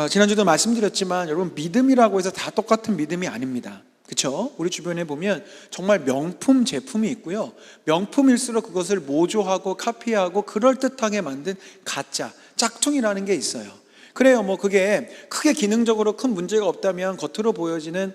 지난주도 말씀드렸지만 여러분, 믿음이라고 해서 다 똑같은 믿음이 아닙니다. 그렇죠? 우리 주변에 보면 정말 명품 제품이 있고요, 명품일수록 그것을 모조하고 카피하고 그럴듯하게 만든 가짜, 짝퉁이라는 게 있어요. 그래요. 그게 크게 기능적으로 큰 문제가 없다면 겉으로 보여지는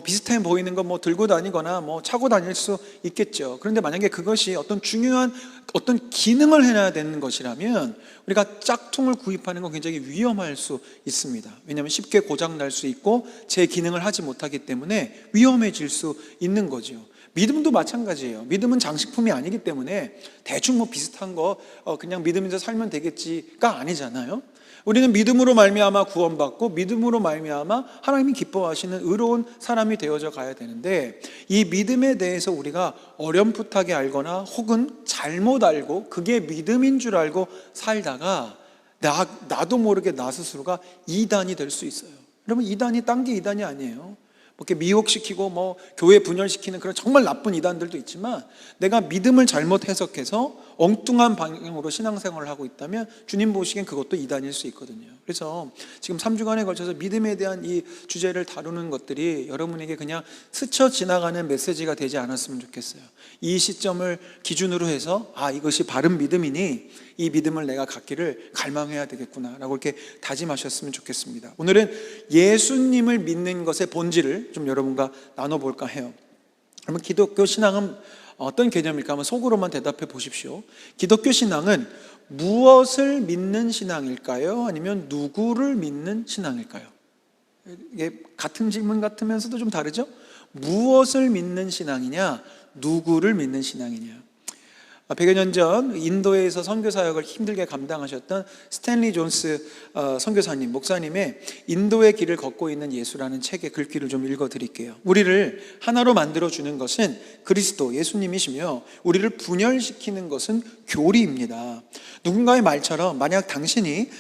비슷해 보이는 거 들고 다니거나 차고 다닐 수 있겠죠. 그런데 만약에 그것이 어떤 중요한 어떤 기능을 해야 되는 것이라면 우리가 짝퉁을 구입하는 건 굉장히 위험할 수 있습니다. 왜냐하면 쉽게 고장 날 수 있고 제 기능을 하지 못하기 때문에 위험해질 수 있는 거죠. 믿음도 마찬가지예요. 믿음은 장식품이 아니기 때문에 대충 비슷한 거 그냥 믿으면서 살면 되겠지가 아니잖아요. 우리는 믿음으로 말미암아 구원받고 믿음으로 말미암아 하나님이 기뻐하시는 의로운 사람이 되어져 가야 되는데, 이 믿음에 대해서 우리가 어렴풋하게 알거나 혹은 잘못 알고 그게 믿음인 줄 알고 살다가 나도 모르게 나 스스로가 이단이 될 수 있어요. 여러분, 이단이 딴 게 이단이 아니에요. 이렇게 미혹시키고 교회 분열시키는 그런 정말 나쁜 이단들도 있지만, 내가 믿음을 잘못 해석해서 엉뚱한 방향으로 신앙생활을 하고 있다면 주님 보시기엔 그것도 이단일 수 있거든요. 그래서 지금 3주간에 걸쳐서 믿음에 대한 이 주제를 다루는 것들이 여러분에게 그냥 스쳐 지나가는 메시지가 되지 않았으면 좋겠어요. 이 시점을 기준으로 해서 이것이 바른 믿음이니 이 믿음을 내가 갖기를 갈망해야 되겠구나 라고 이렇게 다짐하셨으면 좋겠습니다. 오늘은 예수님을 믿는 것의 본질을 좀 여러분과 나눠볼까 해요. 그러면 기독교 신앙은 어떤 개념일까 하면 속으로만 대답해 보십시오. 기독교 신앙은 무엇을 믿는 신앙일까요? 아니면 누구를 믿는 신앙일까요? 이게 같은 질문 같으면서도 좀 다르죠? 무엇을 믿는 신앙이냐, 누구를 믿는 신앙이냐. 100여 년 전 인도에서 선교사역을 힘들게 감당하셨던 스탠리 존스 선교사님, 목사님의 인도의 길을 걷고 있는 예수라는 책의 글귀를 좀 읽어드릴게요. 우리를 하나로 만들어주는 것은 그리스도, 예수님이시며 우리를 분열시키는 것은 교리입니다. 누군가의 말처럼 만약 당신이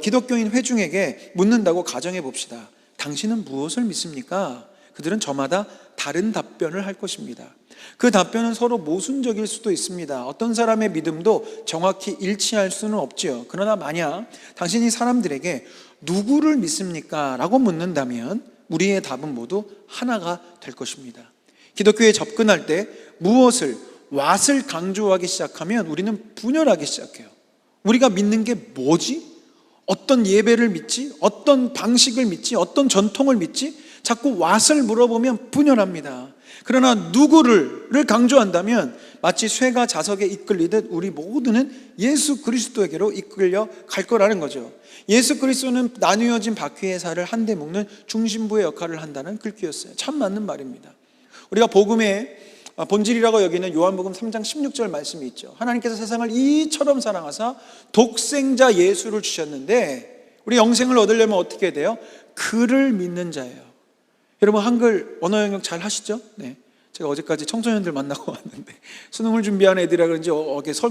기독교인 회중에게 묻는다고 가정해 봅시다. 당신은 무엇을 믿습니까? 그들은 저마다 다른 답변을 할 것입니다. 그 답변은 서로 모순적일 수도 있습니다. 어떤 사람의 믿음도 정확히 일치할 수는 없지요. 그러나 만약 당신이 사람들에게 누구를 믿습니까? 라고 묻는다면 우리의 답은 모두 하나가 될 것입니다. 기독교에 접근할 때 무엇을, 왓을 강조하기 시작하면 우리는 분열하기 시작해요. 우리가 믿는 게 뭐지? 어떤 예배를 믿지? 어떤 방식을 믿지? 어떤 전통을 믿지? 자꾸 왓을 물어보면 분열합니다. 그러나 누구를 강조한다면 마치 쇠가 자석에 이끌리듯 우리 모두는 예수 그리스도에게로 이끌려 갈 거라는 거죠. 예수 그리스도는 나뉘어진 바퀴의 살을 한데 묶는 중심부의 역할을 한다는 글귀였어요. 참 맞는 말입니다. 우리가 복음의 본질이라고 여기는 요한복음 3장 16절 말씀이 있죠. 하나님께서 세상을 이처럼 사랑하사 독생자 예수를 주셨는데 우리 영생을 얻으려면 어떻게 돼요? 그를 믿는 자예요. 여러분, 한글 언어 영역 잘 하시죠? 네. 제가 어제까지 청소년들 만나고 왔는데 수능을 준비하는 애들이라 그런지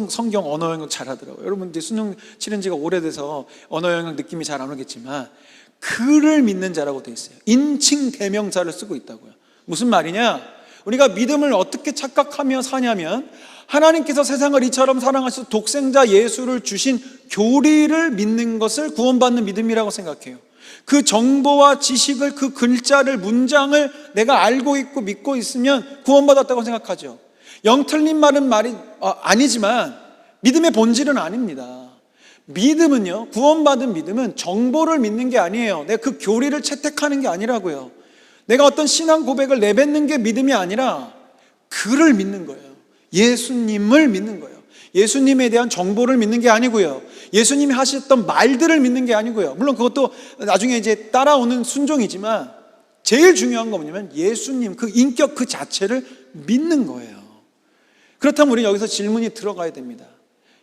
성경 언어 영역 잘 하더라고요. 여러분, 이제 수능 치른 지가 오래돼서 언어 영역 느낌이 잘 안 오겠지만 그를 믿는 자라고 되어 있어요. 인칭 대명사를 쓰고 있다고요. 무슨 말이냐? 우리가 믿음을 어떻게 착각하며 사냐면 하나님께서 세상을 이처럼 사랑하셔서 독생자 예수를 주신 교리를 믿는 것을 구원받는 믿음이라고 생각해요. 그 정보와 지식을, 그 글자를, 문장을 내가 알고 있고 믿고 있으면 구원받았다고 생각하죠. 영 틀린 말은 아니지만 믿음의 본질은 아닙니다. 믿음은요, 구원받은 믿음은 정보를 믿는 게 아니에요. 내가 그 교리를 채택하는 게 아니라고요. 내가 어떤 신앙 고백을 내뱉는 게 믿음이 아니라 그를 믿는 거예요. 예수님을 믿는 거예요. 예수님에 대한 정보를 믿는 게 아니고요. 예수님이 하셨던 말들을 믿는 게 아니고요. 물론 그것도 나중에 이제 따라오는 순종이지만 제일 중요한 건 뭐냐면 예수님 그 인격 그 자체를 믿는 거예요. 그렇다면 우리는 여기서 질문이 들어가야 됩니다.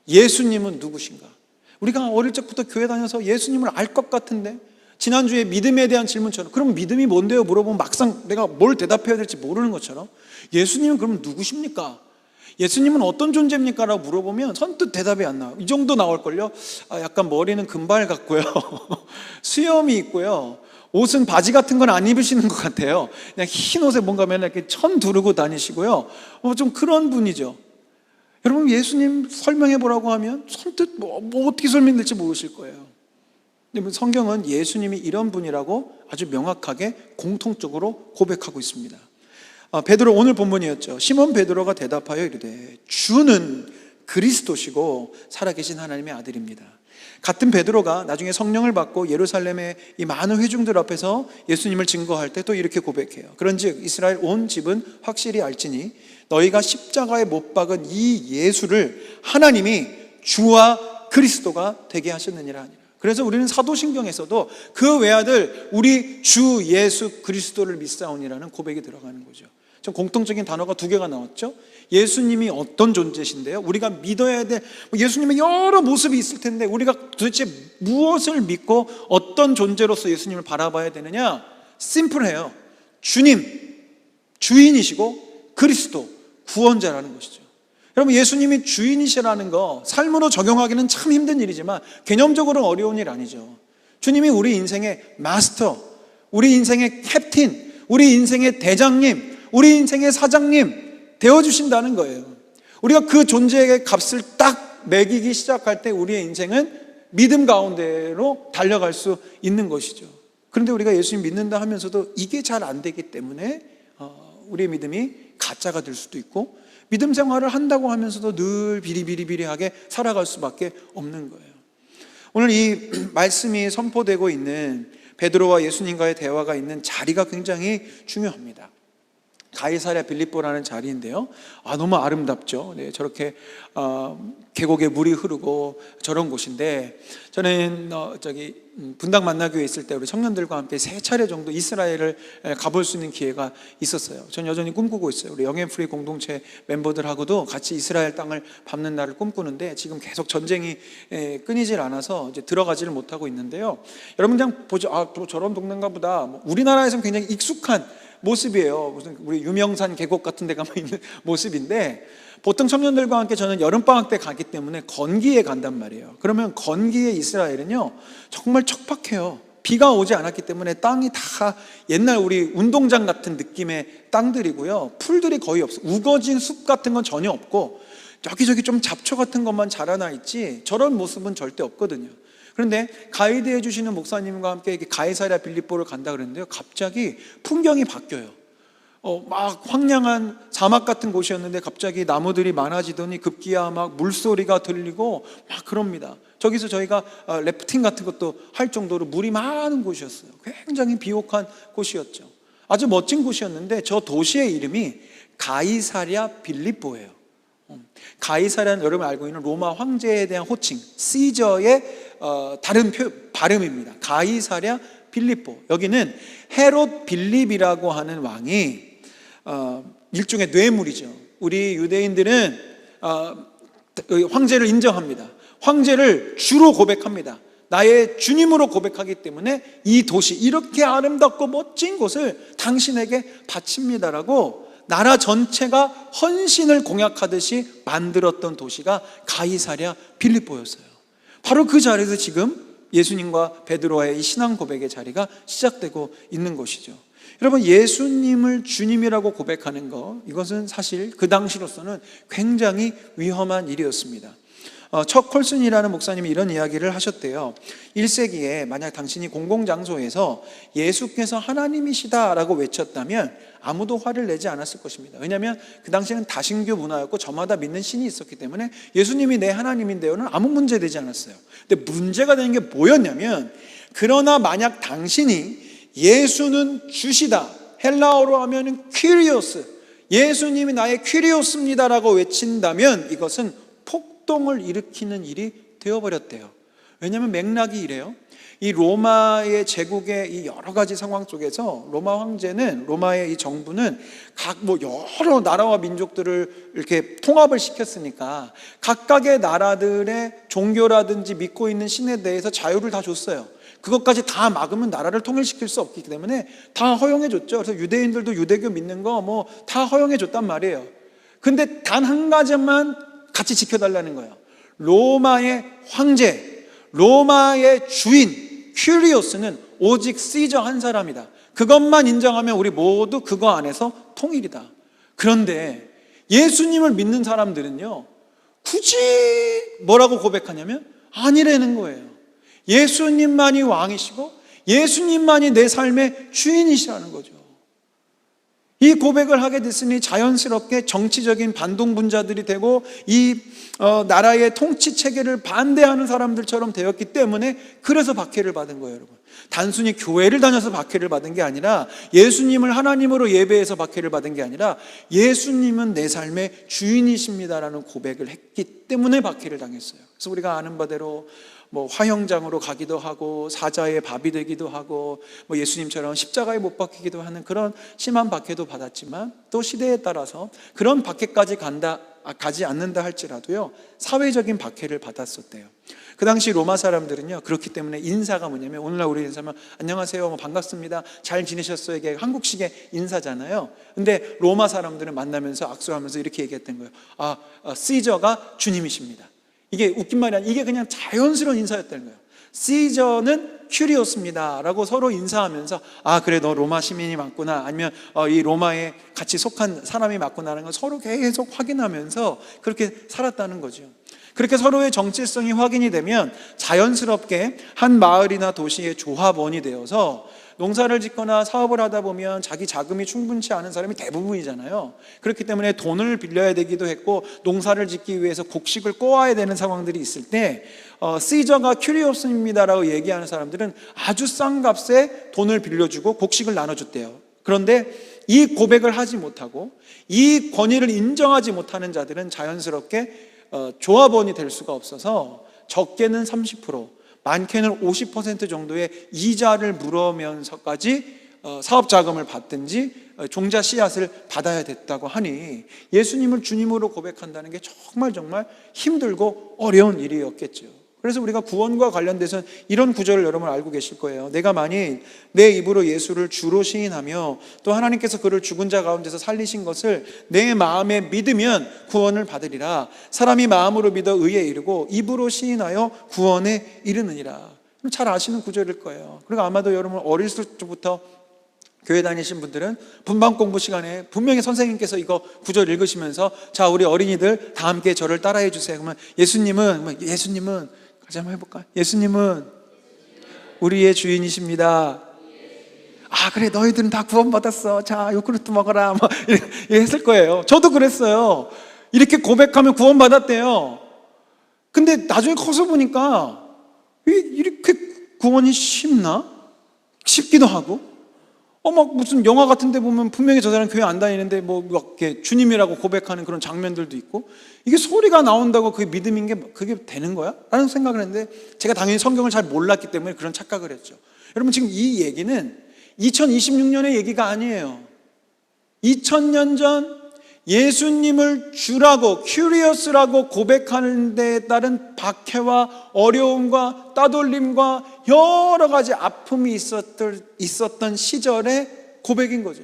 예수님은 누구신가? 우리가 어릴 적부터 교회 다녀서 예수님을 알 것 같은데, 지난주에 믿음에 대한 질문처럼, 그럼 믿음이 뭔데요? 물어보면 막상 내가 뭘 대답해야 될지 모르는 것처럼 예수님은 그럼 누구십니까? 예수님은 어떤 존재입니까? 라고 물어보면 선뜻 대답이 안 나와요. 이 정도 나올걸요? 약간 머리는 금발 같고요. 수염이 있고요. 옷은 바지 같은 건 안 입으시는 것 같아요. 그냥 흰 옷에 뭔가 맨날 이렇게 천 두르고 다니시고요. 좀 그런 분이죠. 여러분, 예수님 설명해 보라고 하면 선뜻 뭐 어떻게 설명될지 모르실 거예요. 근데 성경은 예수님이 이런 분이라고 아주 명확하게 공통적으로 고백하고 있습니다. 베드로 오늘 본문이었죠. 시몬 베드로가 대답하여 이르되 주는 그리스도시고 살아계신 하나님의 아들입니다. 같은 베드로가 나중에 성령을 받고 예루살렘의 이 많은 회중들 앞에서 예수님을 증거할 때 또 이렇게 고백해요. 그런즉 이스라엘 온 집은 확실히 알지니 너희가 십자가에 못 박은 이 예수를 하나님이 주와 그리스도가 되게 하셨느니라 하니라. 그래서 우리는 사도신경에서도 그 외아들 우리 주 예수 그리스도를 믿사오니라는 고백이 들어가는 거죠. 좀 공통적인 단어가 두 개가 나왔죠. 예수님이 어떤 존재신데요, 우리가 믿어야 될 예수님의 여러 모습이 있을 텐데 우리가 도대체 무엇을 믿고 어떤 존재로서 예수님을 바라봐야 되느냐? 심플해요. 주님, 주인이시고 그리스도, 구원자라는 것이죠. 여러분, 예수님이 주인이시라는 거 삶으로 적용하기는 참 힘든 일이지만 개념적으로는 어려운 일 아니죠. 주님이 우리 인생의 마스터, 우리 인생의 캡틴, 우리 인생의 대장님, 우리 인생의 사장님 되어주신다는 거예요. 우리가 그 존재의 값을 딱 매기기 시작할 때 우리의 인생은 믿음 가운데로 달려갈 수 있는 것이죠. 그런데 우리가 예수님 믿는다 하면서도 이게 잘 안 되기 때문에 우리의 믿음이 가짜가 될 수도 있고 믿음 생활을 한다고 하면서도 늘 비리비리하게 살아갈 수밖에 없는 거예요. 오늘 이 말씀이 선포되고 있는 베드로와 예수님과의 대화가 있는 자리가 굉장히 중요합니다. 가이사랴 빌립보라는 자리인데요. 너무 아름답죠. 네, 저렇게 계곡에 물이 흐르고 저런 곳인데, 저는 분당 만나교회에 있을 때 우리 청년들과 함께 3차례 정도 이스라엘을 가볼 수 있는 기회가 있었어요. 전 여전히 꿈꾸고 있어요. 우리 영앤프리 공동체 멤버들하고도 같이 이스라엘 땅을 밟는 날을 꿈꾸는데 지금 계속 전쟁이 끊이질 않아서 이제 들어가지를 못하고 있는데요. 여러분 그냥 보죠. 또 저런 동네인가 보다. 우리나라에서는 굉장히 익숙한 모습이에요. 무슨 우리 유명산 계곡 같은 데 가면 있는 모습인데, 보통 청년들과 함께 저는 여름방학 때 가기 때문에 건기에 간단 말이에요. 그러면 건기의 이스라엘은요 정말 척박해요. 비가 오지 않았기 때문에 땅이 다 옛날 우리 운동장 같은 느낌의 땅들이고요, 풀들이 거의 없어요. 우거진 숲 같은 건 전혀 없고 여기저기 좀 잡초 같은 것만 자라나 있지 저런 모습은 절대 없거든요. 그런데 가이드해 주시는 목사님과 함께 가이사랴 빌립보를 간다 그랬는데요, 갑자기 풍경이 바뀌어요. 막 황량한 사막 같은 곳이었는데 갑자기 나무들이 많아지더니 급기야 막 물소리가 들리고 막 그럽니다. 저기서 저희가 래프팅 같은 것도 할 정도로 물이 많은 곳이었어요. 굉장히 비옥한 곳이었죠. 아주 멋진 곳이었는데 저 도시의 이름이 가이사랴 빌립보예요. 가이사랴는 여러분 알고 있는 로마 황제에 대한 호칭, 시저의 다른 발음입니다. 가이사랴 빌립보. 여기는 헤롯 빌립이라고 하는 왕이 일종의 뇌물이죠. 우리 유대인들은 황제를 인정합니다. 황제를 주로 고백합니다. 나의 주님으로 고백하기 때문에 이 도시, 이렇게 아름답고 멋진 곳을 당신에게 바칩니다라고 나라 전체가 헌신을 공약하듯이 만들었던 도시가 가이사랴 빌립보였어요. 바로 그 자리에서 지금 예수님과 베드로와의 이 신앙 고백의 자리가 시작되고 있는 것이죠. 여러분, 예수님을 주님이라고 고백하는 것, 이것은 사실 그 당시로서는 굉장히 위험한 일이었습니다. 척 콜슨이라는 목사님이 이런 이야기를 하셨대요. 1세기에 만약 당신이 공공장소에서 예수께서 하나님이시다라고 외쳤다면 아무도 화를 내지 않았을 것입니다. 왜냐하면 그 당시에는 다신교 문화였고 저마다 믿는 신이 있었기 때문에 예수님이 내 하나님인데요는 아무 문제 되지 않았어요. 근데 문제가 되는 게 뭐였냐면, 그러나 만약 당신이 예수는 주시다, 헬라어로 하면 퀴리오스, 예수님이 나의 퀴리오스입니다라고 외친다면 이것은 폭동을 일으키는 일이 되어버렸대요. 왜냐하면 맥락이 이래요. 이 로마의 제국의 이 여러 가지 상황 속에서 로마 황제는, 로마의 이 정부는 각 여러 나라와 민족들을 이렇게 통합을 시켰으니까 각각의 나라들의 종교라든지 믿고 있는 신에 대해서 자유를 다 줬어요. 그것까지 다 막으면 나라를 통일시킬 수 없기 때문에 다 허용해 줬죠. 그래서 유대인들도 유대교 믿는 거 다 허용해 줬단 말이에요. 근데 단 한 가지만 같이 지켜달라는 거예요. 로마의 황제, 로마의 주인 큐리오스는 오직 시저 한 사람이다. 그것만 인정하면 우리 모두 그거 안에서 통일이다. 그런데 예수님을 믿는 사람들은요, 굳이 뭐라고 고백하냐면 아니라는 거예요. 예수님만이 왕이시고 예수님만이 내 삶의 주인이시라는 거죠. 이 고백을 하게 됐으니 자연스럽게 정치적인 반동분자들이 되고 이 나라의 통치 체계를 반대하는 사람들처럼 되었기 때문에 그래서 박해를 받은 거예요, 여러분. 단순히 교회를 다녀서 박해를 받은 게 아니라, 예수님을 하나님으로 예배해서 박해를 받은 게 아니라, 예수님은 내 삶의 주인이십니다라는 고백을 했기 때문에 박해를 당했어요. 그래서 우리가 아는 바대로 화형장으로 가기도 하고 사자의 밥이 되기도 하고 예수님처럼 십자가에 못 박히기도 하는 그런 심한 박해도 받았지만, 또 시대에 따라서 그런 박해까지 가지 않는다 할지라도요, 사회적인 박해를 받았었대요. 그 당시 로마 사람들은요, 그렇기 때문에 인사가 뭐냐면, 오늘날 우리 인사면 안녕하세요, 반갑습니다, 잘 지내셨어요, 이게 한국식의 인사잖아요. 근데 로마 사람들은 만나면서 악수하면서 이렇게 얘기했던 거예요. 시저가 주님이십니다. 이게 웃긴 말이 아니라 이게 그냥 자연스러운 인사였다는 거예요. 시저는 큐리오스입니다 라고 서로 인사하면서, 그래, 너 로마 시민이 맞구나, 아니면 이 로마에 같이 속한 사람이 맞구나라는 걸 서로 계속 확인하면서 그렇게 살았다는 거죠. 그렇게 서로의 정체성이 확인이 되면 자연스럽게 한 마을이나 도시의 조합원이 되어서 농사를 짓거나 사업을 하다 보면 자기 자금이 충분치 않은 사람이 대부분이잖아요. 그렇기 때문에 돈을 빌려야 되기도 했고, 농사를 짓기 위해서 곡식을 꼬아야 되는 상황들이 있을 때 시저가 큐리오스입니다라고 얘기하는 사람들은 아주 싼 값에 돈을 빌려주고 곡식을 나눠줬대요. 그런데 이 고백을 하지 못하고 이 권위를 인정하지 못하는 자들은 자연스럽게 조합원이 될 수가 없어서 적게는 30%, 많게는 50% 정도의 이자를 물으면서까지 사업 자금을 받든지 종자 씨앗을 받아야 됐다고 하니, 예수님을 주님으로 고백한다는 게 정말 힘들고 어려운 일이었겠죠. 그래서 우리가 구원과 관련돼서는 이런 구절을 여러분 알고 계실 거예요. 내가 만일 내 입으로 예수를 주로 시인하며 또 하나님께서 그를 죽은 자 가운데서 살리신 것을 내 마음에 믿으면 구원을 받으리라. 사람이 마음으로 믿어 의에 이르고 입으로 시인하여 구원에 이르느니라. 잘 아시는 구절일 거예요. 그리고 아마도 여러분 어렸을 때부터 교회 다니신 분들은 분방 공부 시간에 분명히 선생님께서 이거 구절 읽으시면서, 자, 우리 어린이들 다 함께 저를 따라해 주세요. 그러면 예수님은 같이 한번 해볼까요? 예수님은 우리의 주인이십니다. 그래, 너희들은 다 구원받았어, 자, 요구르트 먹어라, 이렇게 했을 거예요. 저도 그랬어요. 이렇게 고백하면 구원받았대요. 근데 나중에 커서 보니까 이렇게 구원이 쉽나? 쉽기도 하고, 무슨 영화 같은 데 보면 분명히 저 사람 교회 안 다니는데 이렇게 주님이라고 고백하는 그런 장면들도 있고, 이게 소리가 나온다고 그게 믿음인 게 그게 되는 거야? 라는 생각을 했는데, 제가 당연히 성경을 잘 몰랐기 때문에 그런 착각을 했죠. 여러분, 지금 이 얘기는 2026년의 얘기가 아니에요. 2000년 전 예수님을 주라고, 큐리어스라고 고백하는 데에 따른 박해와 어려움과 따돌림과 여러 가지 아픔이 있었던 시절의 고백인 거죠.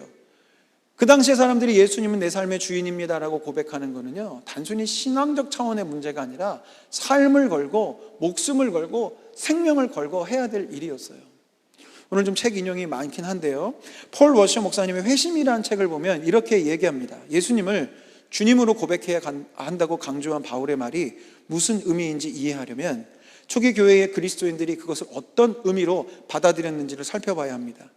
그 당시에 사람들이 예수님은 내 삶의 주인입니다라고 고백하는 거는요, 단순히 신앙적 차원의 문제가 아니라 삶을 걸고 목숨을 걸고 생명을 걸고 해야 될 일이었어요. 오늘 좀 책 인용이 많긴 한데요, 폴 워셔 목사님의 회심이라는 책을 보면 이렇게 얘기합니다. 예수님을 주님으로 고백해야 한다고 강조한 바울의 말이 무슨 의미인지 이해하려면 초기 교회의 그리스도인들이 그것을 어떤 의미로 받아들였는지를 살펴봐야 합니다.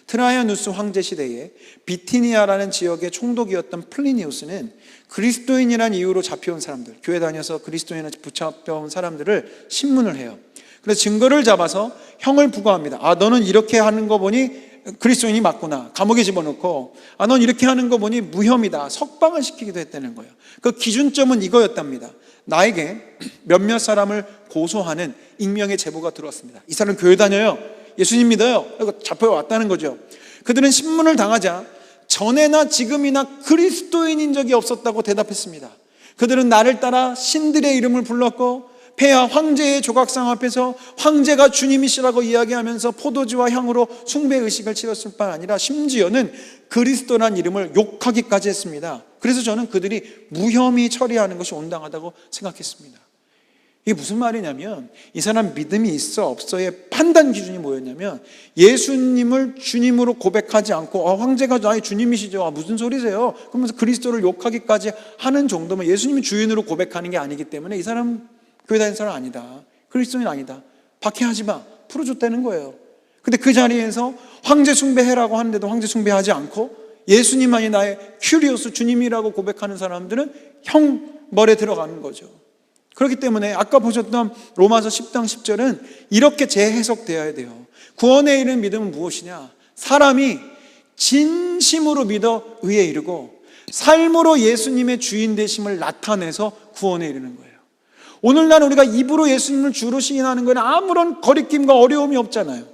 트라이아누스 황제 시대에 비티니아라는 지역의 총독이었던 플리니우스는 그리스도인이라는 이유로 잡혀온 사람들, 교회 다녀서 그리스도인을 붙잡혀온 사람들을 신문을 해요. 그래서 증거를 잡아서 형을 부과합니다. 너는 이렇게 하는 거 보니 그리스도인이 맞구나. 감옥에 집어넣고, 넌 이렇게 하는 거 보니 무혐의다. 석방을 시키기도 했다는 거예요. 그 기준점은 이거였답니다. 나에게 몇몇 사람을 고소하는 익명의 제보가 들어왔습니다. 이 사람 교회 다녀요, 예수님 믿어요, 그리고 잡혀왔다는 거죠. 그들은 신문을 당하자 전에나 지금이나 그리스도인인 적이 없었다고 대답했습니다. 그들은 나를 따라 신들의 이름을 불렀고, 폐하 황제의 조각상 앞에서 황제가 주님이시라고 이야기하면서 포도주와 향으로 숭배의식을 치렀을 뿐 아니라 심지어는 그리스도란 이름을 욕하기까지 했습니다. 그래서 저는 그들이 무혐의 처리하는 것이 온당하다고 생각했습니다. 이게 무슨 말이냐면, 이 사람 믿음이 있어 없어의 판단 기준이 뭐였냐면, 예수님을 주님으로 고백하지 않고 황제가 나의 주님이시죠, 무슨 소리세요, 그러면서 그리스도를 욕하기까지 하는 정도면 예수님이 주인으로 고백하는 게 아니기 때문에 이 사람 교회 다니는 사람 아니다, 그리스도인 아니다, 박해하지 마. 풀어줬다는 거예요. 근데 그 자리에서 황제 숭배해라고 하는데도 황제 숭배하지 않고 예수님만이 나의 큐리오스 주님이라고 고백하는 사람들은 형벌에 들어가는 거죠. 그렇기 때문에 아까 보셨던 로마서 10장 10절은 이렇게 재해석되어야 돼요. 구원에 이르는 믿음은 무엇이냐? 사람이 진심으로 믿어 의에 이르고 삶으로 예수님의 주인 되심을 나타내서 구원에 이르는 거예요. 오늘날 우리가 입으로 예수님을 주로 시인하는 건 아무런 거리낌과 어려움이 없잖아요.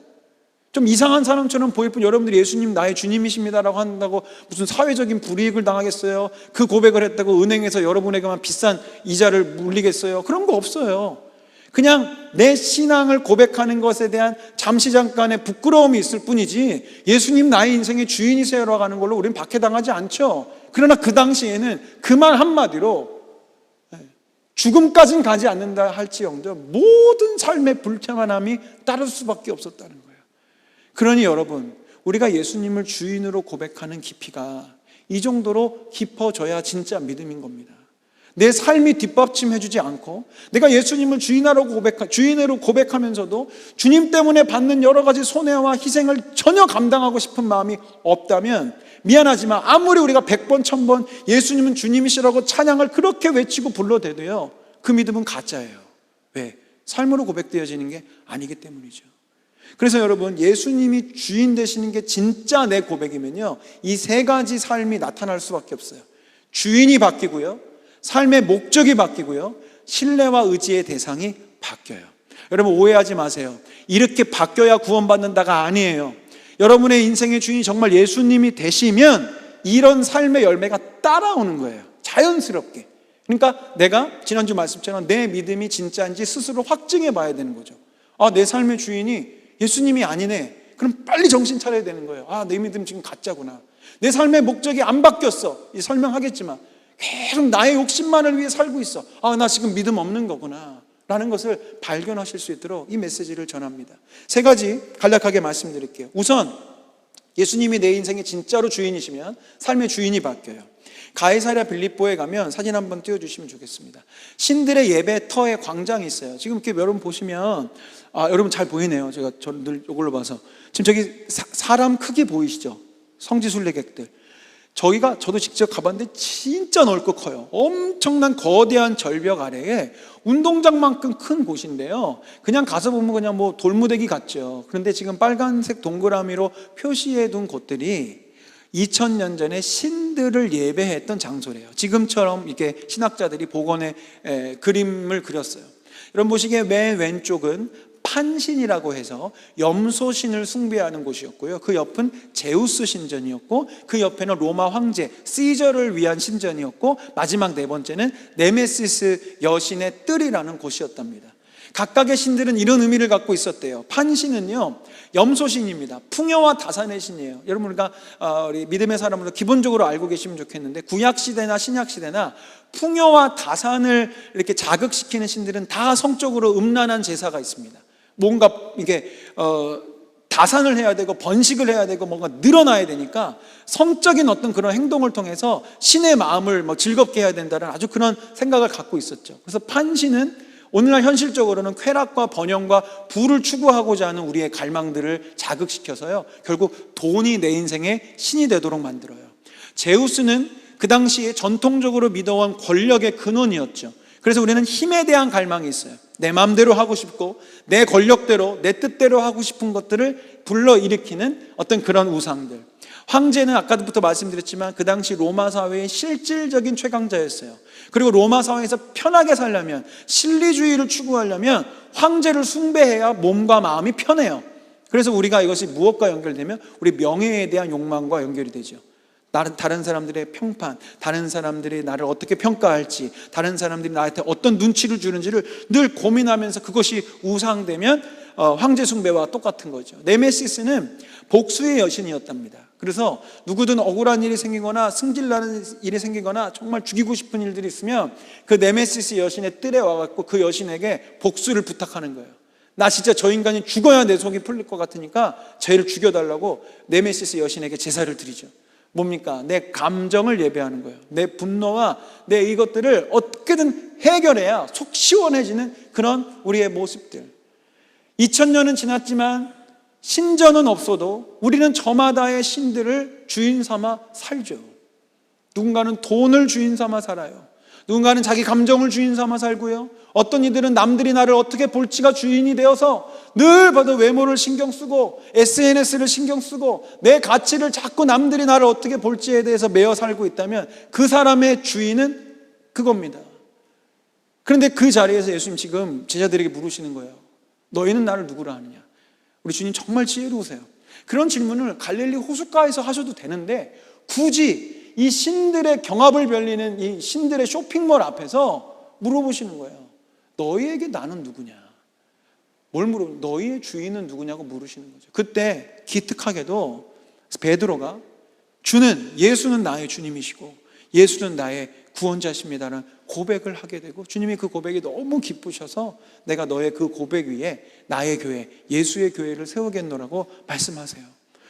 좀 이상한 사람처럼 보일 뿐 여러분들이 예수님 나의 주님이십니다라고 한다고 무슨 사회적인 불이익을 당하겠어요? 그 고백을 했다고 은행에서 여러분에게만 비싼 이자를 물리겠어요? 그런 거 없어요. 그냥 내 신앙을 고백하는 것에 대한 잠시 잠깐의 부끄러움이 있을 뿐이지 예수님 나의 인생의 주인이세요라고 하는 걸로 우리는 박해당하지 않죠. 그러나 그 당시에는 그 말 한마디로 죽음까지는 가지 않는다 할지언정 모든 삶의 불평안함이 따를 수밖에 없었다는 거예요. 그러니 여러분, 우리가 예수님을 주인으로 고백하는 깊이가 이 정도로 깊어져야 진짜 믿음인 겁니다. 내 삶이 뒷받침해주지 않고 내가 예수님을 주인으로 고백하면서도 주님 때문에 받는 여러 가지 손해와 희생을 전혀 감당하고 싶은 마음이 없다면 미안하지만 아무리 우리가 100번 1000번 예수님은 주님이시라고 찬양을 그렇게 외치고 불러대도요, 그 믿음은 가짜예요. 왜? 삶으로 고백되어지는 게 아니기 때문이죠. 그래서 여러분, 예수님이 주인 되시는 게 진짜 내 고백이면요, 이 세 가지 삶이 나타날 수밖에 없어요. 주인이 바뀌고요, 삶의 목적이 바뀌고요, 신뢰와 의지의 대상이 바뀌어요. 여러분 오해하지 마세요. 이렇게 바뀌어야 구원받는다가 아니에요. 여러분의 인생의 주인이 정말 예수님이 되시면 이런 삶의 열매가 따라오는 거예요. 자연스럽게. 그러니까 내가 지난주 말씀처럼 내 믿음이 진짜인지 스스로 확증해 봐야 되는 거죠. 아, 내 삶의 주인이 예수님이 아니네. 그럼 빨리 정신 차려야 되는 거예요. 아, 내 믿음 지금 가짜구나. 내 삶의 목적이 안 바뀌었어. 설명하겠지만 계속 나의 욕심만을 위해 살고 있어. 아, 나 지금 믿음 없는 거구나 라는 것을 발견하실 수 있도록 이 메시지를 전합니다. 세 가지 간략하게 말씀드릴게요. 우선 예수님이 내 인생의 진짜로 주인이시면 삶의 주인이 바뀌어요. 가이사랴 빌립보에 가면 사진 한번 띄워주시면 좋겠습니다. 신들의 예배터의 광장이 있어요. 지금 이렇게 여러분 보시면 여러분 잘 보이네요. 저는 늘 이걸로 봐서 지금 저기 사람 크기 보이시죠? 성지순례객들. 저도 직접 가봤는데 진짜 넓고 커요. 엄청난 거대한 절벽 아래에 운동장만큼 큰 곳인데요, 그냥 가서 보면 그냥 뭐 돌무대기 같죠. 그런데 지금 빨간색 동그라미로 표시해 둔 곳들이 2000년 전에 신들을 예배했던 장소래요. 지금처럼 이렇게 신학자들이 복원의 그림을 그렸어요. 여러분 보시기에 맨 왼쪽은 판신이라고 해서 염소신을 숭배하는 곳이었고요, 그 옆은 제우스 신전이었고, 그 옆에는 로마 황제 시저를 위한 신전이었고, 마지막 네 번째는 네메시스 여신의 뜰이라는 곳이었답니다. 각각의 신들은 이런 의미를 갖고 있었대요. 판신은요, 염소신입니다. 풍요와 다산의 신이에요. 여러분, 우리가 우리 믿음의 사람으로 기본적으로 알고 계시면 좋겠는데, 구약시대나 신약시대나 풍요와 다산을 이렇게 자극시키는 신들은 다 성적으로 음란한 제사가 있습니다. 뭔가 이게 다산을 해야 되고 번식을 해야 되고 뭔가 늘어나야 되니까 성적인 어떤 그런 행동을 통해서 신의 마음을 즐겁게 해야 된다는 아주 그런 생각을 갖고 있었죠. 그래서 판신은 오늘날 현실적으로는 쾌락과 번영과 부를 추구하고자 하는 우리의 갈망들을 자극시켜서요, 결국 돈이 내 인생의 신이 되도록 만들어요. 제우스는 그 당시에 전통적으로 믿어온 권력의 근원이었죠. 그래서 우리는 힘에 대한 갈망이 있어요. 내 마음대로 하고 싶고 내 권력대로 내 뜻대로 하고 싶은 것들을 불러일으키는 어떤 그런 우상들. 황제는 아까부터 말씀드렸지만 그 당시 로마 사회의 실질적인 최강자였어요. 그리고 로마 사회에서 편하게 살려면, 실리주의를 추구하려면 황제를 숭배해야 몸과 마음이 편해요. 그래서 우리가 이것이 무엇과 연결되면 우리 명예에 대한 욕망과 연결이 되죠. 다른 사람들의 평판, 다른 사람들이 나를 어떻게 평가할지, 다른 사람들이 나한테 어떤 눈치를 주는지를 늘 고민하면서 그것이 우상되면 황제 숭배와 똑같은 거죠. 네메시스는 복수의 여신이었답니다. 그래서 누구든 억울한 일이 생기거나 승질나는 일이 생기거나 정말 죽이고 싶은 일들이 있으면 그 네메시스 여신의 뜰에 와갖고 그 여신에게 복수를 부탁하는 거예요. 나 진짜 저 인간이 죽어야 내 속이 풀릴 것 같으니까 쟤를 죽여달라고 네메시스 여신에게 제사를 드리죠. 뭡니까? 내 감정을 예배하는 거예요. 내 분노와 내 이것들을 어떻게든 해결해야 속 시원해지는 그런 우리의 모습들. 2000년은 지났지만 신전은 없어도 우리는 저마다의 신들을 주인 삼아 살죠. 누군가는 돈을 주인 삼아 살아요. 누군가는 자기 감정을 주인 삼아 살고요. 어떤 이들은 남들이 나를 어떻게 볼지가 주인이 되어서 늘 봐도 외모를 신경 쓰고 SNS를 신경 쓰고 내 가치를 자꾸 남들이 나를 어떻게 볼지에 대해서 매여 살고 있다면 그 사람의 주인은 그겁니다. 그런데 그 자리에서 예수님 지금 제자들에게 물으시는 거예요. 너희는 나를 누구라 하느냐? 우리 주님 정말 지혜로우세요. 그런 질문을 갈릴리 호숫가에서 하셔도 되는데 굳이 이 신들의 경합을 벌리는 이 신들의 쇼핑몰 앞에서 물어보시는 거예요. 너희에게 나는 누구냐? 뭘 물어보냐? 너희의 주인은 누구냐고 물으시는 거죠. 그때 기특하게도 베드로가 예수는 나의 주님이시고 예수는 나의 구원자십니다라는 고백을 하게 되고 주님이 그 고백이 너무 기쁘셔서 내가 너의 그 고백 위에 나의 교회, 예수의 교회를 세우겠노라고 말씀하세요.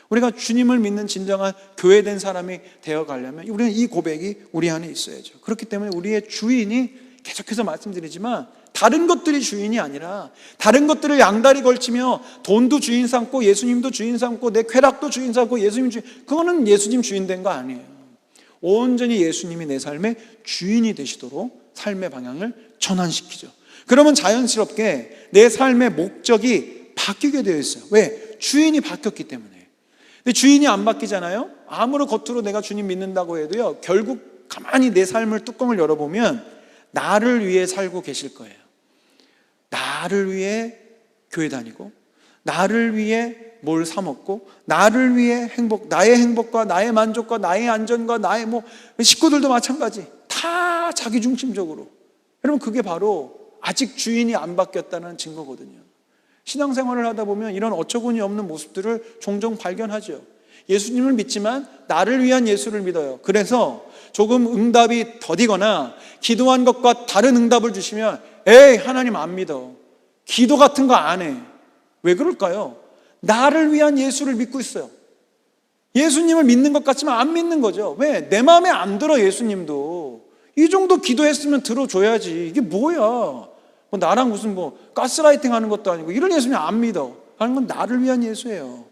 우리가 주님을 믿는 진정한 교회된 사람이 되어가려면 우리는 이 고백이 우리 안에 있어야죠. 그렇기 때문에 우리의 주인이 계속해서 말씀드리지만 다른 것들이 주인이 아니라 다른 것들을 양다리 걸치며 돈도 주인 삼고 예수님도 주인 삼고 내 쾌락도 주인 삼고 예수님 주인, 그거는 예수님 주인 된 거 아니에요. 온전히 예수님이 내 삶의 주인이 되시도록 삶의 방향을 전환시키죠. 그러면 자연스럽게 내 삶의 목적이 바뀌게 되어 있어요. 왜? 주인이 바뀌었기 때문에. 근데 주인이 안 바뀌잖아요. 아무리 겉으로 내가 주님 믿는다고 해도요, 결국 가만히 내 삶을 뚜껑을 열어보면 나를 위해 살고 계실 거예요. 나를 위해 교회 다니고 나를 위해 뭘 사 먹고 나를 위해 나의 행복과 나의 만족과 나의 안전과 나의 식구들도 마찬가지 다 자기 중심적으로. 여러분 그게 바로 아직 주인이 안 바뀌었다는 증거거든요. 신앙생활을 하다 보면 이런 어처구니 없는 모습들을 종종 발견하죠. 예수님을 믿지만 나를 위한 예수를 믿어요. 그래서 조금 응답이 더디거나 기도한 것과 다른 응답을 주시면 에이 하나님 안 믿어. 기도 같은 거 안 해. 왜 그럴까요? 나를 위한 예수를 믿고 있어요. 예수님을 믿는 것 같지만 안 믿는 거죠. 왜? 내 마음에 안 들어. 예수님도 이 정도 기도했으면 들어줘야지. 이게 뭐야? 나랑 무슨 가스라이팅 하는 것도 아니고 이런 예수님 안 믿어 하는 건 나를 위한 예수예요.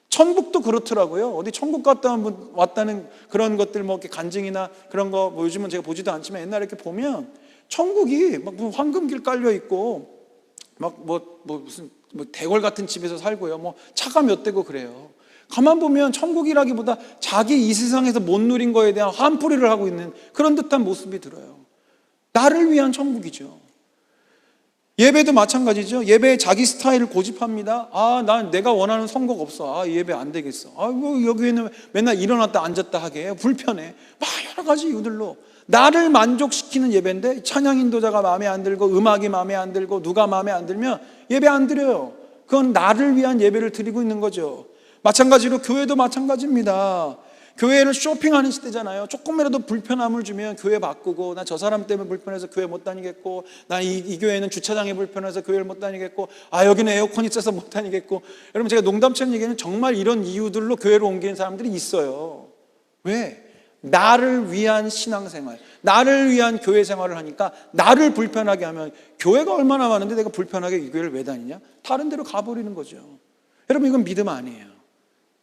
천국도 그렇더라고요. 어디 천국 갔다 왔다는 그런 것들 이렇게 간증이나 그런 거 요즘은 제가 보지도 않지만 옛날에 이렇게 보면 천국이 황금길 깔려 있고 무슨 대궐 같은 집에서 살고요. 차가 몇 대고 그래요. 가만 보면 천국이라기보다 자기 이 세상에서 못 누린 거에 대한 한풀이를 하고 있는 그런 듯한 모습이 들어요. 나를 위한 천국이죠. 예배도 마찬가지죠. 예배에 자기 스타일을 고집합니다. 난 내가 원하는 선곡 없어. 이 예배 안 되겠어. 여기에는 맨날 일어났다 앉았다 하게 불편해. 여러 가지 이유들로 나를 만족시키는 예배인데 찬양 인도자가 마음에 안 들고 음악이 마음에 안 들고 누가 마음에 안 들면 예배 안 드려요. 그건 나를 위한 예배를 드리고 있는 거죠. 마찬가지로 교회도 마찬가지입니다. 교회를 쇼핑하는 시대잖아요. 조금이라도 불편함을 주면 교회 바꾸고 나 저 사람 때문에 불편해서 교회 못 다니겠고 나 이 교회는 주차장이 불편해서 교회를 못 다니겠고 여기는 에어컨이 있어서 못 다니겠고. 여러분 제가 농담처럼 얘기하는 정말 이런 이유들로 교회를 옮기는 사람들이 있어요. 왜? 나를 위한 신앙생활, 나를 위한 교회 생활을 하니까 나를 불편하게 하면 교회가 얼마나 많은데 내가 불편하게 이 교회를 왜 다니냐? 다른 데로 가버리는 거죠. 여러분 이건 믿음 아니에요.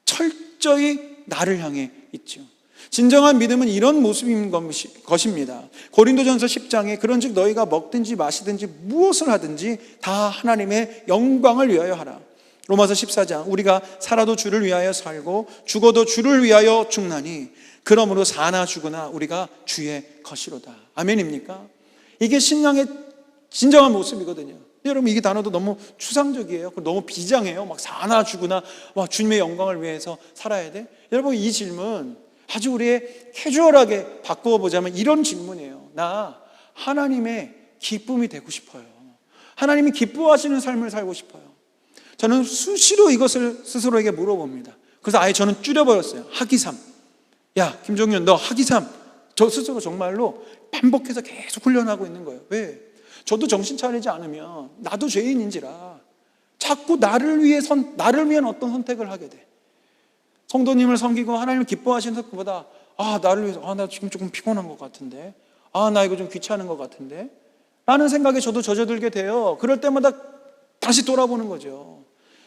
철저히 나를 향해 있죠. 진정한 믿음은 이런 모습인 것입니다. 고린도전서 10장에 그런즉 너희가 먹든지 마시든지 무엇을 하든지 다 하나님의 영광을 위하여 하라. 로마서 14장 우리가 살아도 주를 위하여 살고 죽어도 주를 위하여 죽나니 그러므로 사나 죽으나 우리가 주의 것이로다. 아멘입니까? 이게 신앙의 진정한 모습이거든요. 여러분 이게 단어도 너무 추상적이에요. 너무 비장해요. 사나 죽으나 주님의 영광을 위해서 살아야 돼. 여러분 이 질문 아주 우리의 캐주얼하게 바꾸어 보자면 이런 질문이에요. 나 하나님의 기쁨이 되고 싶어요. 하나님이 기뻐하시는 삶을 살고 싶어요. 저는 수시로 이것을 스스로에게 물어봅니다. 그래서 아예 저는 줄여버렸어요. 하기삼. 야 김종윤 너 하기삼. 저 스스로 정말로 반복해서 계속 훈련하고 있는 거예요. 왜? 저도 정신 차리지 않으면 나도 죄인인지라 자꾸 나를 위한 어떤 선택을 하게 돼. 성도님을 섬기고 하나님을 기뻐하시는 것보다 나를 위해서 나 지금 조금 피곤한 것 같은데 나 이거 좀 귀찮은 것 같은데 라는 생각에 저도 젖어들게 돼요. 그럴 때마다 다시 돌아보는 거죠.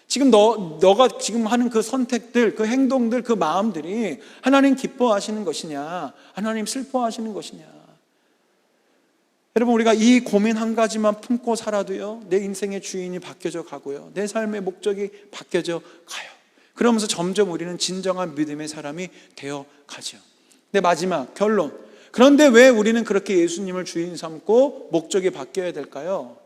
지금 너가 지금 하는 그 선택들, 그 행동들, 그 마음들이 하나님 기뻐하시는 것이냐, 하나님 슬퍼하시는 것이냐. 여러분, 우리가 이 고민 한 가지만 품고 살아도요, 내 인생의 주인이 바뀌어져 가고요, 내 삶의 목적이 바뀌어져 가요. 그러면서 점점 우리는 진정한 믿음의 사람이 되어 가죠. 네, 마지막 결론. 그런데 왜 우리는 그렇게 예수님을 주인 삼고 목적이 바뀌어야 될까요?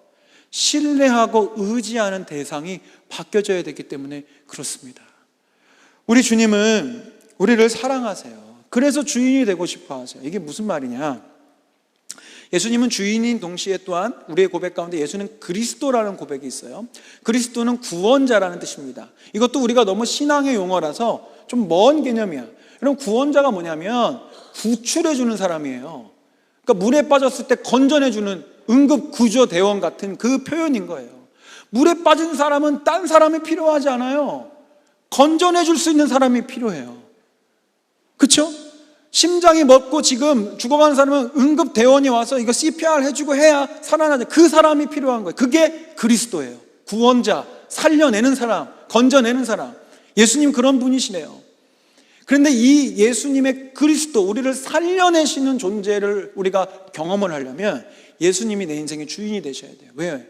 신뢰하고 의지하는 대상이 바뀌어져야 되기 때문에 그렇습니다. 우리 주님은 우리를 사랑하세요. 그래서 주인이 되고 싶어 하세요. 이게 무슨 말이냐? 예수님은 주인인 동시에 또한 우리의 고백 가운데 예수는 그리스도라는 고백이 있어요. 그리스도는 구원자라는 뜻입니다. 이것도 우리가 너무 신앙의 용어라서 좀 먼 개념이야. 여러분, 구원자가 뭐냐면 구출해주는 사람이에요. 그러니까 물에 빠졌을 때 건져내주는 응급구조대원 같은 그 표현인 거예요. 물에 빠진 사람은 딴 사람이 필요하지 않아요. 건져내줄 수 있는 사람이 필요해요. 그렇죠? 심장이 멎고 지금 죽어가는 사람은 응급대원이 와서 이거 CPR 해주고 해야 살아나죠. 그 사람이 필요한 거예요. 그게 그리스도예요. 구원자, 살려내는 사람, 건져내는 사람. 예수님 그런 분이시네요. 그런데 이 예수님의 그리스도, 우리를 살려내시는 존재를 우리가 경험을 하려면 예수님이 내 인생의 주인이 되셔야 돼요. 왜요?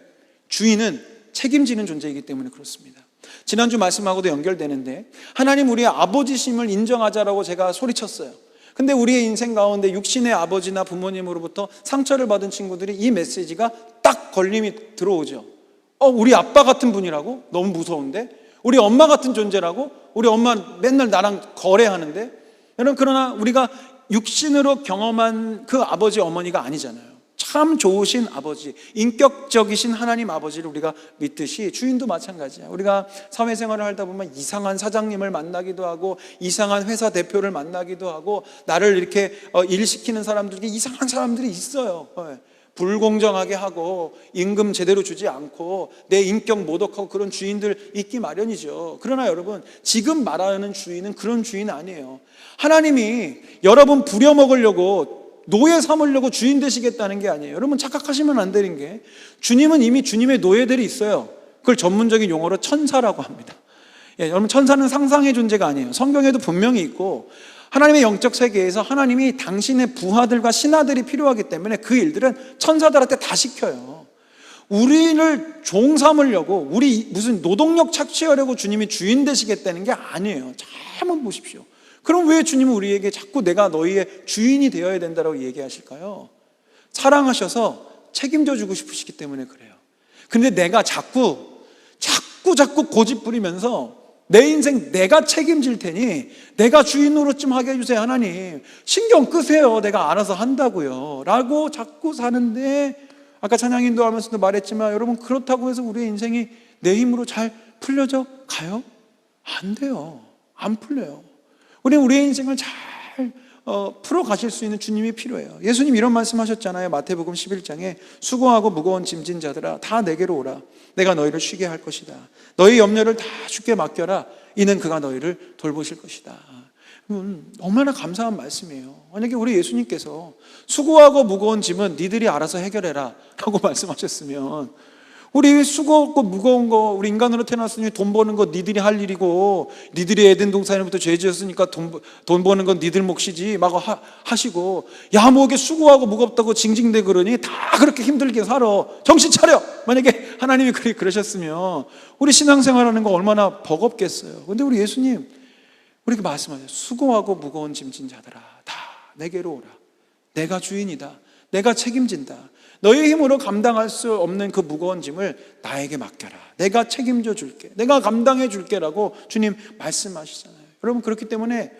주인은 책임지는 존재이기 때문에 그렇습니다. 지난주 말씀하고도 연결되는데, 하나님 우리의 아버지심을 인정하자라고 제가 소리쳤어요. 근데 우리의 인생 가운데 육신의 아버지나 부모님으로부터 상처를 받은 친구들이 이 메시지가 딱 걸림이 들어오죠. 우리 아빠 같은 분이라고? 너무 무서운데? 우리 엄마 같은 존재라고? 우리 엄마 맨날 나랑 거래하는데? 여러분, 그러나 우리가 육신으로 경험한 그 아버지 어머니가 아니잖아요. 참 좋으신 아버지, 인격적이신 하나님 아버지를 우리가 믿듯이 주인도 마찬가지야. 우리가 사회생활을 하다 보면 이상한 사장님을 만나기도 하고 이상한 회사 대표를 만나기도 하고 나를 이렇게 일시키는 사람들이 이상한 사람들이 있어요. 불공정하게 하고 임금 제대로 주지 않고 내 인격 모독하고 그런 주인들 있기 마련이죠. 그러나 여러분, 지금 말하는 주인은 그런 주인 아니에요. 하나님이 여러분 부려먹으려고 노예 삼으려고 주인 되시겠다는 게 아니에요. 여러분, 착각하시면 안 되는 게, 주님은 이미 주님의 노예들이 있어요. 그걸 전문적인 용어로 천사라고 합니다. 여러분, 천사는 상상의 존재가 아니에요. 성경에도 분명히 있고, 하나님의 영적 세계에서 하나님이 당신의 부하들과 신하들이 필요하기 때문에 그 일들은 천사들한테 다 시켜요. 우리를 종 삼으려고, 우리 무슨 노동력 착취하려고 주님이 주인 되시겠다는 게 아니에요. 잘만 보십시오. 그럼 왜 주님은 우리에게 자꾸 내가 너희의 주인이 되어야 된다고 얘기하실까요? 사랑하셔서 책임져 주고 싶으시기 때문에 그래요. 근데 내가 자꾸 고집 부리면서 내 인생 내가 책임질 테니 내가 주인으로 좀 하게 해주세요. 하나님 신경 끄세요. 내가 알아서 한다고요 라고 자꾸 사는데, 아까 찬양 인도하면서도 말했지만 여러분, 그렇다고 해서 우리의 인생이 내 힘으로 잘 풀려져 가요? 안 돼요. 안 풀려요. 우리는 우리의 인생을 잘 풀어 가실 수 있는 주님이 필요해요. 예수님 이런 말씀하셨잖아요. 마태복음 11장에 수고하고 무거운 짐진 자들아 다 내게로 오라. 내가 너희를 쉬게 할 것이다. 너희 염려를 다 주께 맡겨라. 이는 그가 너희를 돌보실 것이다. 얼마나 감사한 말씀이에요. 만약에 우리 예수님께서 수고하고 무거운 짐은 니들이 알아서 해결해라 라고 말씀하셨으면, 우리 수고하고 무거운 거, 우리 인간으로 태어났으니 돈 버는 거 니들이 할 일이고, 니들이 에덴 동산에부터 죄 지었으니까 돈 버는 건 니들 몫이지 막 하시고, 야 뭐 이게 수고하고 무겁다고 징징대 그러니 다 그렇게 힘들게 살아. 정신 차려. 만약에 하나님이 그러셨으면 우리 신앙생활하는 거 얼마나 버겁겠어요. 근데 우리 예수님 우리에게 말씀하세요. 수고하고 무거운 짐진 자들아 다 내게로 오라. 내가 주인이다. 내가 책임진다. 너의 힘으로 감당할 수 없는 그 무거운 짐을 나에게 맡겨라. 내가 책임져 줄게. 내가 감당해 줄게라고 주님 말씀하시잖아요. 여러분, 그렇기 때문에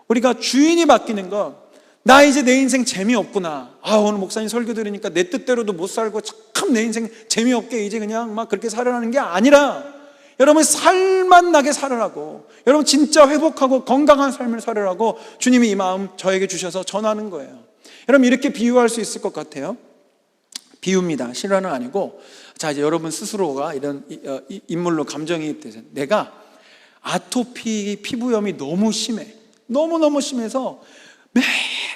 우리가 주인이 바뀌는 건, 나 이제 내 인생 재미없구나. 오늘 목사님 설교 들으니까 내 뜻대로도 못 살고 참 내 인생 재미없게 이제 그냥 막 그렇게 살아가는 게 아니라, 여러분 살맛나게 살으라고, 여러분 진짜 회복하고 건강한 삶을 살으라고 주님이 이 마음 저에게 주셔서 전하는 거예요. 여러분, 이렇게 비유할 수 있을 것 같아요. 비유입니다. 실화는 아니고, 자 이제 여러분 스스로가 이런 인물로 감정이입돼서, 내가 아토피 피부염이 너무 심해. 너무너무 심해서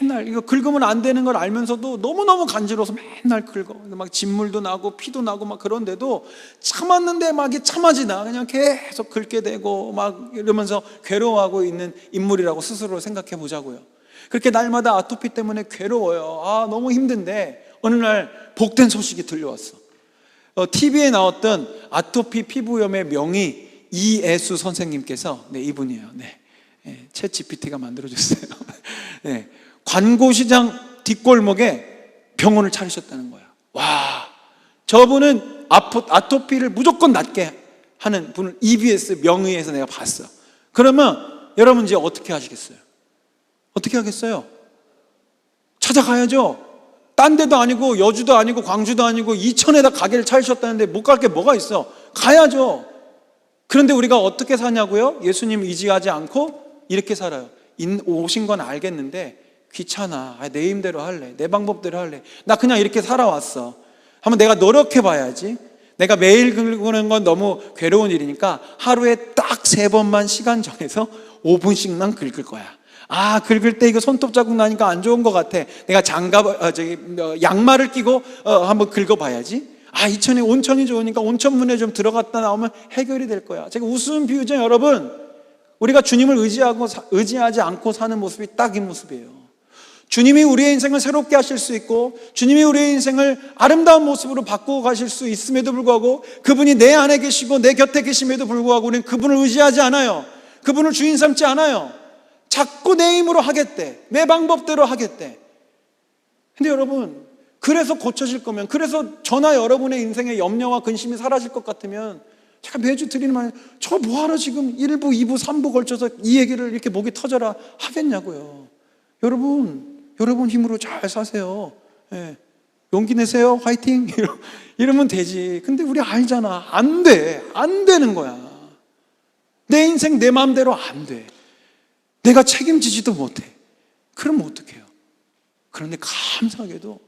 맨날 이거 긁으면 안 되는 걸 알면서도 너무너무 간지러워서 맨날 긁어. 막 진물도 나고 피도 나고 막 그런데도 참았는데 막 이게 참아지나 그냥 계속 긁게 되고 막 이러면서 괴로워하고 있는 인물이라고 스스로 생각해 보자고요. 그렇게 날마다 아토피 때문에 괴로워요. 너무 힘든데 어느 날 복된 소식이 들려왔어. TV에 나왔던 아토피 피부염의 명의 이애수 선생님께서, 이분이에요. 챗 GPT가 만들어줬어요. 관고시장 뒷골목에 병원을 차리셨다는 거야. 와, 저분은 아토피를 무조건 낫게 하는 분을 EBS 명의에서 내가 봤어. 그러면 여러분 이제 어떻게 하시겠어요? 어떻게 하겠어요? 찾아가야죠. 딴 데도 아니고 여주도 아니고 광주도 아니고 이천에다 가게를 차리셨다는데 못 갈 게 뭐가 있어? 가야죠. 그런데 우리가 어떻게 사냐고요? 예수님 의지하지 않고 이렇게 살아요. 오신 건 알겠는데 귀찮아. 내 힘대로 할래. 내 방법대로 할래. 나 그냥 이렇게 살아왔어. 한번 내가 노력해 봐야지. 내가 매일 긁는 건 너무 괴로운 일이니까 하루에 딱 3번만 시간 정해서 5분씩만 긁을 거야. 긁을 때 이거 손톱 자국 나니까 안 좋은 것 같아. 내가 양말을 끼고 한번 긁어봐야지. 이천에 온천이 좋으니까 온천문에 좀 들어갔다 나오면 해결이 될 거야. 제가 웃음 비유죠, 여러분. 우리가 주님을 의지하지 않고 사는 모습이 딱 이 모습이에요. 주님이 우리의 인생을 새롭게 하실 수 있고 주님이 우리의 인생을 아름다운 모습으로 바꾸어 가실 수 있음에도 불구하고 그분이 내 안에 계시고 내 곁에 계심에도 불구하고 우리는 그분을 의지하지 않아요. 그분을 주인 삼지 않아요. 자꾸 내 힘으로 하겠대. 내 방법대로 하겠대. 근데 여러분, 그래서 고쳐질 거면, 그래서 저나 여러분의 인생의 염려와 근심이 사라질 것 같으면 제가 매주 드리는 말, 저 뭐하러 지금 1부, 2부, 3부 걸쳐서 이 얘기를 이렇게 목이 터져라 하겠냐고요. 여러분 힘으로 잘 사세요. 용기 내세요. 화이팅. 이러면 되지. 근데 우리 알잖아. 안 돼. 안 되는 거야. 내 인생 내 마음대로 안 돼. 내가 책임지지도 못해. 그러면 어떡해요? 그런데 감사하게도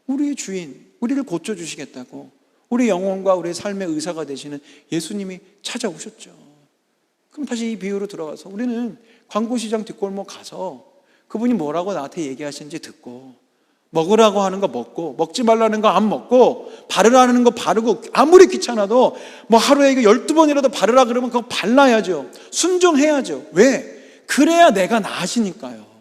우리의 주인, 우리를 고쳐주시겠다고 우리 영혼과 우리의 삶의 의사가 되시는 예수님이 찾아오셨죠. 그럼 다시 이 비유로 들어가서 우리는 광고시장 뒷골목 가서 그분이 뭐라고 나한테 얘기하시는지 듣고 먹으라고 하는 거 먹고 먹지 말라는 거 안 먹고 바르라는 거 바르고 아무리 귀찮아도 하루에 이거 12번이라도 바르라 그러면 그거 발라야죠. 순종해야죠. 왜? 그래야 내가 나아지니까요.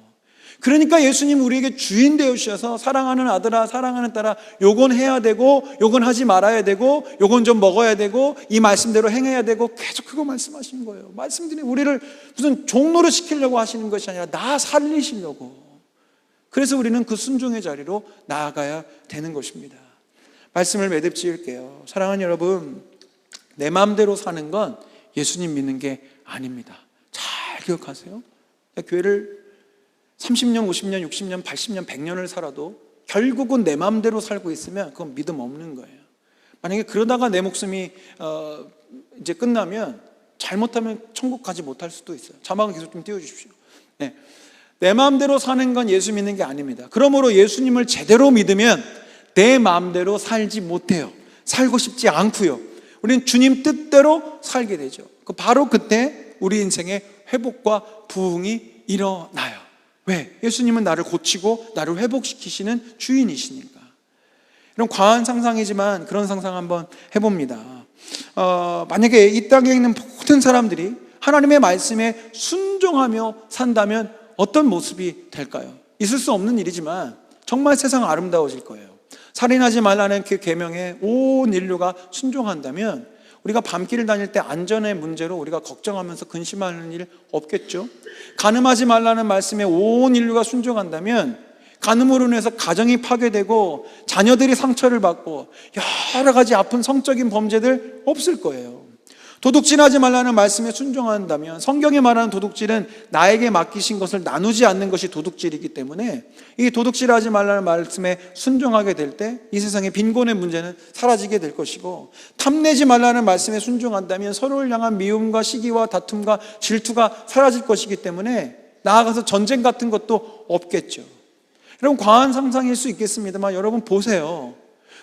그러니까 예수님 우리에게 주인 되어주셔서 사랑하는 아들아 사랑하는 딸아 요건 해야 되고 요건 하지 말아야 되고 요건 좀 먹어야 되고 이 말씀대로 행해야 되고 계속 그거 말씀하시는 거예요. 말씀드린 우리를 무슨 종로로 시키려고 하시는 것이 아니라 나 살리시려고. 그래서 우리는 그 순종의 자리로 나아가야 되는 것입니다. 말씀을 매듭 지을게요. 사랑하는 여러분, 내 마음대로 사는 건 예수님 믿는 게 아닙니다. 잘 기억하세요. 교회를 30년, 50년, 60년, 80년, 100년을 살아도 결국은 내 마음대로 살고 있으면 그건 믿음 없는 거예요. 만약에 그러다가 내 목숨이 이제 끝나면 잘못하면 천국 가지 못할 수도 있어요. 자막을 계속 좀 띄워주십시오. 내 마음대로 사는 건 예수 믿는 게 아닙니다. 그러므로 예수님을 제대로 믿으면 내 마음대로 살지 못해요. 살고 싶지 않고요. 우리는 주님 뜻대로 살게 되죠. 바로 그때 우리 인생의 회복과 부흥이 일어나요. 왜? 예수님은 나를 고치고 나를 회복시키시는 주인이시니까. 이런 과한 상상이지만 그런 상상 한번 해봅니다. 만약에 이 땅에 있는 모든 사람들이 하나님의 말씀에 순종하며 산다면 어떤 모습이 될까요? 있을 수 없는 일이지만 정말 세상 아름다워질 거예요. 살인하지 말라는 그 계명에 온 인류가 순종한다면 우리가 밤길을 다닐 때 안전의 문제로 우리가 걱정하면서 근심하는 일 없겠죠. 간음하지 말라는 말씀에 온 인류가 순종한다면 간음으로 인해서 가정이 파괴되고 자녀들이 상처를 받고 여러 가지 아픈 성적인 범죄들 없을 거예요. 도둑질하지 말라는 말씀에 순종한다면 성경이 말하는 도둑질은 나에게 맡기신 것을 나누지 않는 것이 도둑질이기 때문에 이 도둑질하지 말라는 말씀에 순종하게 될 때 이 세상의 빈곤의 문제는 사라지게 될 것이고, 탐내지 말라는 말씀에 순종한다면 서로를 향한 미움과 시기와 다툼과 질투가 사라질 것이기 때문에 나아가서 전쟁 같은 것도 없겠죠. 여러분, 과한 상상일 수 있겠습니다만 여러분 보세요.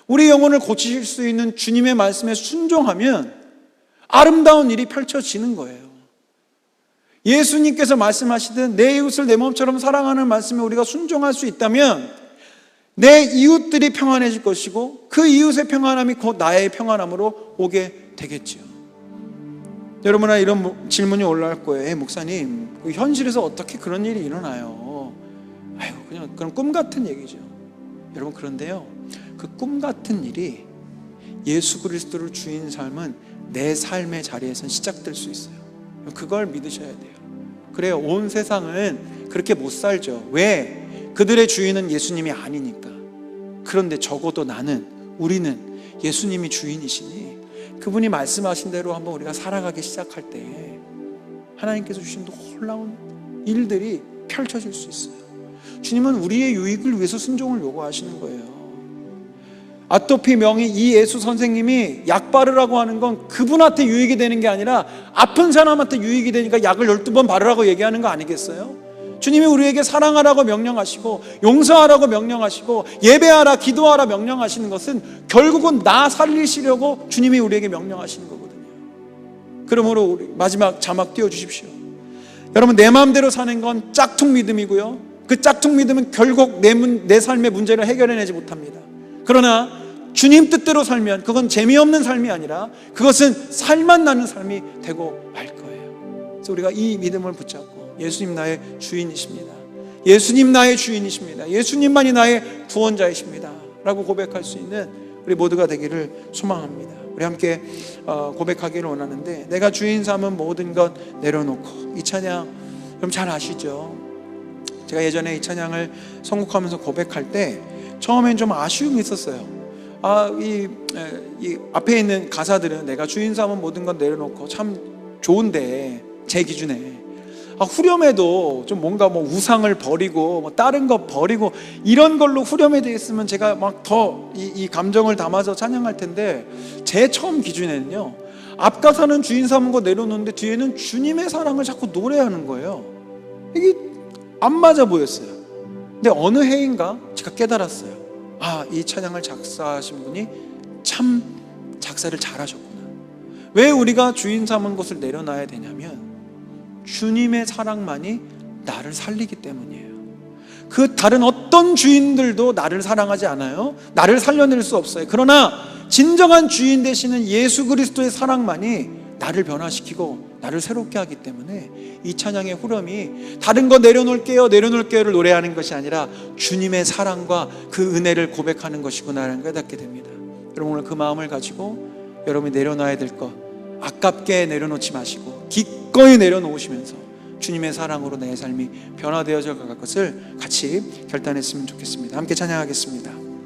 우리 영혼을 고치실 수 있는 주님의 말씀에 순종하면 아름다운 일이 펼쳐지는 거예요. 예수님께서 말씀하시듯 내 이웃을 내 몸처럼 사랑하는 말씀에 우리가 순종할 수 있다면 내 이웃들이 평안해질 것이고 그 이웃의 평안함이 곧 나의 평안함으로 오게 되겠지요. 여러분아, 이런 질문이 올라올 거예요. 목사님, 현실에서 어떻게 그런 일이 일어나요? 아유, 그냥 그런 꿈 같은 얘기죠. 여러분, 그런데요, 그 꿈 같은 일이 예수 그리스도를 주인 삶은 내 삶의 자리에선 시작될 수 있어요. 그걸 믿으셔야 돼요. 그래요, 온 세상은 그렇게 못 살죠. 왜? 그들의 주인은 예수님이 아니니까. 그런데 적어도 우리는 예수님이 주인이시니 그분이 말씀하신 대로 한번 우리가 살아가기 시작할 때 하나님께서 주신 놀라운 일들이 펼쳐질 수 있어요. 주님은 우리의 유익을 위해서 순종을 요구하시는 거예요. 아토피 명의 이 예수 선생님이 약 바르라고 하는 건 그분한테 유익이 되는 게 아니라 아픈 사람한테 유익이 되니까 약을 12번 바르라고 얘기하는 거 아니겠어요? 주님이 우리에게 사랑하라고 명령하시고 용서하라고 명령하시고 예배하라, 기도하라 명령하시는 것은 결국은 나 살리시려고 주님이 우리에게 명령하시는 거거든요. 그러므로 우리 마지막 자막 띄워주십시오. 여러분, 내 마음대로 사는 건 짝퉁 믿음이고요, 그 짝퉁 믿음은 결국 내 삶의 문제를 해결해내지 못합니다. 그러나 주님 뜻대로 살면 그건 재미없는 삶이 아니라 그것은 살만 나는 삶이 되고 말 거예요. 그래서 우리가 이 믿음을 붙잡고 예수님 나의 주인이십니다, 예수님 나의 주인이십니다, 예수님만이 나의 구원자이십니다 라고 고백할 수 있는 우리 모두가 되기를 소망합니다. 우리 함께 고백하기를 원하는데, 내가 주인 삼은 모든 것 내려놓고, 이 찬양 여러분 잘 아시죠? 제가 예전에 이 찬양을 선곡하면서 고백할 때 처음엔 좀 아쉬움이 있었어요. 이 앞에 있는 가사들은 내가 주인 삼은 모든 것 내려놓고 참 좋은데, 제 기준에 후렴에도 좀 뭔가 우상을 버리고 다른 거 버리고 이런 걸로 후렴에 돼 있으면 제가 막 더 이 감정을 담아서 찬양할 텐데, 제 처음 기준에는요, 앞가사는 주인 삼은 거 내려놓는데 뒤에는 주님의 사랑을 자꾸 노래하는 거예요. 이게 안 맞아 보였어요. 근데 어느 해인가 제가 깨달았어요. 이 찬양을 작사하신 분이 참 작사를 잘하셨구나. 왜 우리가 주인 삼은 것을 내려놔야 되냐면 주님의 사랑만이 나를 살리기 때문이에요. 그 다른 어떤 주인들도 나를 사랑하지 않아요. 나를 살려낼 수 없어요. 그러나 진정한 주인 되시는 예수 그리스도의 사랑만이 나를 변화시키고 나를 새롭게 하기 때문에 이 찬양의 후렴이 다른 거 내려놓을게요를 노래하는 것이 아니라 주님의 사랑과 그 은혜를 고백하는 것이구나라는 걸 깨닫게 됩니다. 여러분, 오늘 그 마음을 가지고 여러분이 내려놔야 될 것 아깝게 내려놓지 마시고 기꺼이 내려놓으시면서 주님의 사랑으로 내 삶이 변화되어져 갈 것을 같이 결단했으면 좋겠습니다. 함께 찬양하겠습니다.